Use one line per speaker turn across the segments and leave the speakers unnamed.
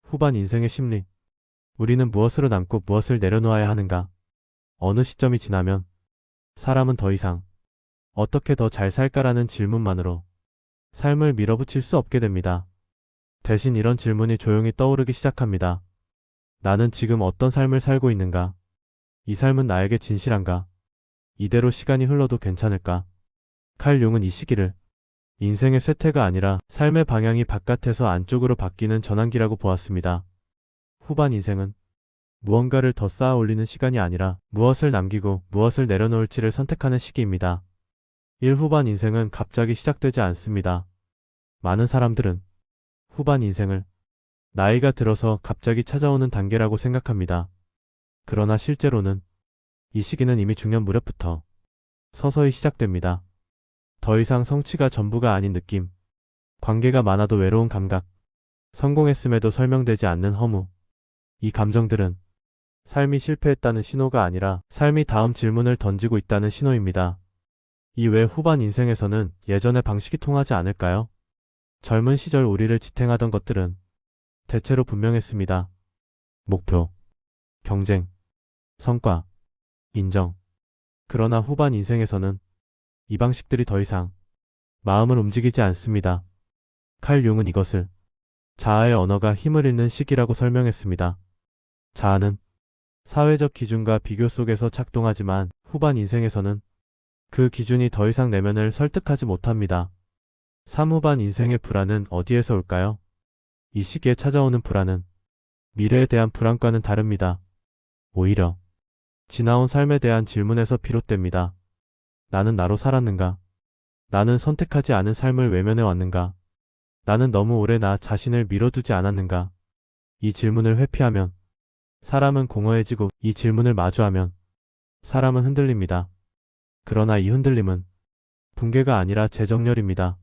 후반 인생의 심리. 우리는 무엇으로 남고 무엇을 내려놓아야 하는가? 어느 시점이 지나면 사람은 더 이상 어떻게 더 잘 살까라는 질문만으로 삶을 밀어붙일 수 없게 됩니다. 대신 이런 질문이 조용히 떠오르기 시작합니다. 나는 지금 어떤 삶을 살고 있는가? 이 삶은 나에게 진실한가? 이대로 시간이 흘러도 괜찮을까? 칼 융은 이 시기를 인생의 쇠퇴가 아니라 삶의 방향이 바깥에서 안쪽으로 바뀌는 전환기라고 보았습니다. 후반 인생은 무언가를 더 쌓아 올리는 시간이 아니라 무엇을 남기고 무엇을 내려놓을지를 선택하는 시기입니다. 후반 인생은 갑자기 시작되지 않습니다. 많은 사람들은 후반 인생을 나이가 들어서 갑자기 찾아오는 단계라고 생각합니다. 그러나 실제로는 이 시기는 이미 중년 무렵부터 서서히 시작됩니다. 더 이상 성취가 전부가 아닌 느낌, 관계가 많아도 외로운 감각, 성공했음에도 설명되지 않는 허무. 이 감정들은 삶이 실패했다는 신호가 아니라 삶이 다음 질문을 던지고 있다는 신호입니다. 이외 후반 인생에서는 예전의 방식이 통하지 않을까요? 젊은 시절 우리를 지탱하던 것들은 대체로 분명했습니다. 목표, 경쟁, 성과, 인정. 그러나 후반 인생에서는 이 방식들이 더 이상 마음을 움직이지 않습니다. 칼 융은 이것을 자아의 언어가 힘을 잃는 시기라고 설명했습니다. 자아는 사회적 기준과 비교 속에서 작동하지만 후반 인생에서는 그 기준이 더 이상 내면을 설득하지 못합니다. 후반 인생의 불안은 어디에서 올까요? 이 시기에 찾아오는 불안은 미래에 대한 불안과는 다릅니다. 오히려 지나온 삶에 대한 질문에서 비롯됩니다. 나는 나로 살았는가? 나는 선택하지 않은 삶을 외면해 왔는가? 나는 너무 오래 나 자신을 밀어두지 않았는가? 이 질문을 회피하면 사람은 공허해지고 이 질문을 마주하면 사람은 흔들립니다. 그러나 이 흔들림은 붕괴가 아니라 재정렬입니다.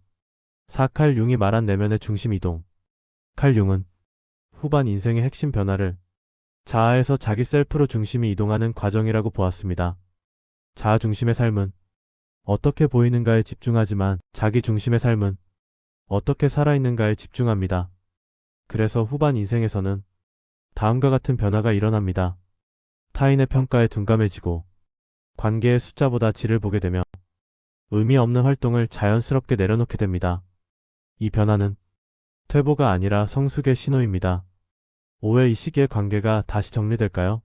칼 융이 말한 내면의 중심 이동. 칼 융은 후반 인생의 핵심 변화를 자아에서 자기 셀프로 중심이 이동하는 과정이라고 보았습니다. 자아 중심의 삶은 어떻게 보이는가에 집중하지만 자기 중심의 삶은 어떻게 살아있는가에 집중합니다. 그래서 후반 인생에서는 다음과 같은 변화가 일어납니다. 타인의 평가에 둔감해지고 관계의 숫자보다 질을 보게 되며 의미 없는 활동을 자연스럽게 내려놓게 됩니다. 이 변화는 퇴보가 아니라 성숙의 신호입니다. 이 시기에 관계가 다시 정리될까요?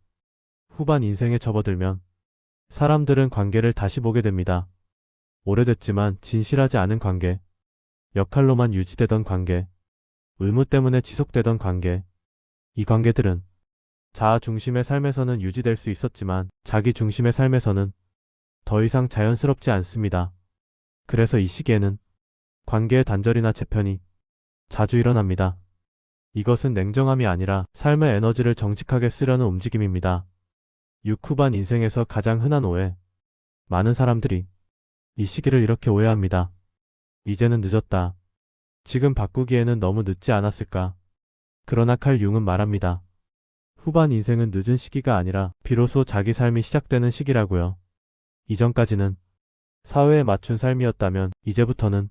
후반 인생에 접어들면 사람들은 관계를 다시 보게 됩니다. 오래됐지만 진실하지 않은 관계, 역할로만 유지되던 관계, 의무 때문에 지속되던 관계. 이 관계들은 자아 중심의 삶에서는 유지될 수 있었지만 자기 중심의 삶에서는 더 이상 자연스럽지 않습니다. 그래서 이 시기에는 관계의 단절이나 재편이 자주 일어납니다. 이것은 냉정함이 아니라 삶의 에너지를 정직하게 쓰려는 움직임입니다. 후반 인생에서 가장 흔한 오해. 많은 사람들이 이 시기를 이렇게 오해합니다. 이제는 늦었다. 지금 바꾸기에는 너무 늦지 않았을까? 그러나 칼 융은 말합니다. 후반 인생은 늦은 시기가 아니라 비로소 자기 삶이 시작되는 시기라고요. 이전까지는 사회에 맞춘 삶이었다면 이제부터는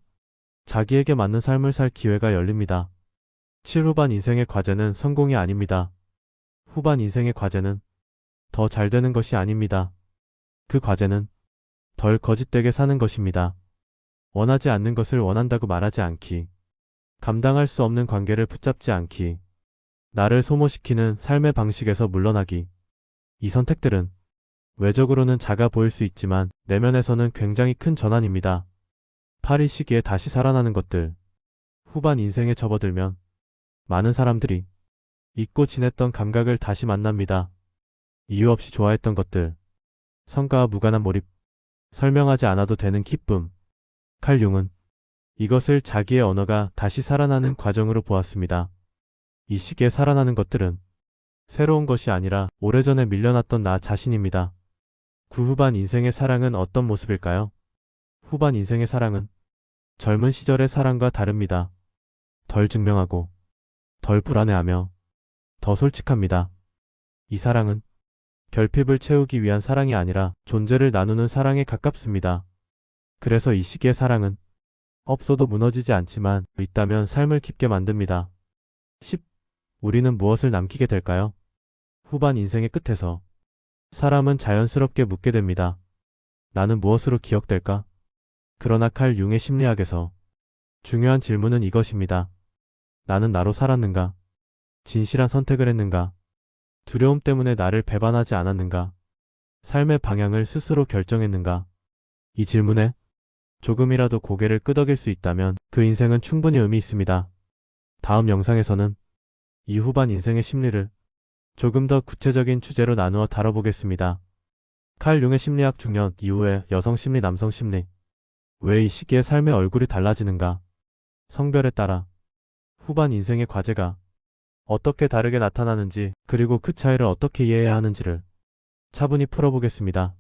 자기에게 맞는 삶을 살 기회가 열립니다. 후반 인생의 과제는 성공이 아닙니다. 후반 인생의 과제는 더 잘 되는 것이 아닙니다. 그 과제는 덜 거짓되게 사는 것입니다. 원하지 않는 것을 원한다고 말하지 않기. 감당할 수 없는 관계를 붙잡지 않기. 나를 소모시키는 삶의 방식에서 물러나기. 이 선택들은 외적으로는 작아 보일 수 있지만 내면에서는 굉장히 큰 전환입니다. 파리 시기에 다시 살아나는 것들. 후반 인생에 접어들면 많은 사람들이 잊고 지냈던 감각을 다시 만납니다. 이유 없이 좋아했던 것들. 성과와 무관한 몰입. 설명하지 않아도 되는 기쁨. 칼 융은 이것을 자기의 언어가 다시 살아나는 과정으로 보았습니다. 이 시기에 살아나는 것들은 새로운 것이 아니라 오래전에 밀려났던 나 자신입니다. 후반 인생의 사랑은 어떤 모습일까요? 후반 인생의 사랑은 젊은 시절의 사랑과 다릅니다. 덜 증명하고, 덜 불안해하며, 더 솔직합니다. 이 사랑은 결핍을 채우기 위한 사랑이 아니라 존재를 나누는 사랑에 가깝습니다. 그래서 이 시기의 사랑은 없어도 무너지지 않지만 있다면 삶을 깊게 만듭니다. 우리는 무엇을 남기게 될까요? 후반 인생의 끝에서 사람은 자연스럽게 묻게 됩니다. 나는 무엇으로 기억될까? 그러나 칼 융의 심리학에서 중요한 질문은 이것입니다. 나는 나로 살았는가? 진실한 선택을 했는가? 두려움 때문에 나를 배반하지 않았는가? 삶의 방향을 스스로 결정했는가? 이 질문에 조금이라도 고개를 끄덕일 수 있다면 그 인생은 충분히 의미 있습니다. 다음 영상에서는 이 후반 인생의 심리를 조금 더 구체적인 주제로 나누어 다뤄보겠습니다. 칼 융의 심리학 중년 이후에 여성 심리, 남성 심리. 왜 이 시기에 삶의 얼굴이 달라지는가? 성별에 따라 후반 인생의 과제가 어떻게 다르게 나타나는지, 그리고 그 차이를 어떻게 이해해야 하는지를 차분히 풀어보겠습니다.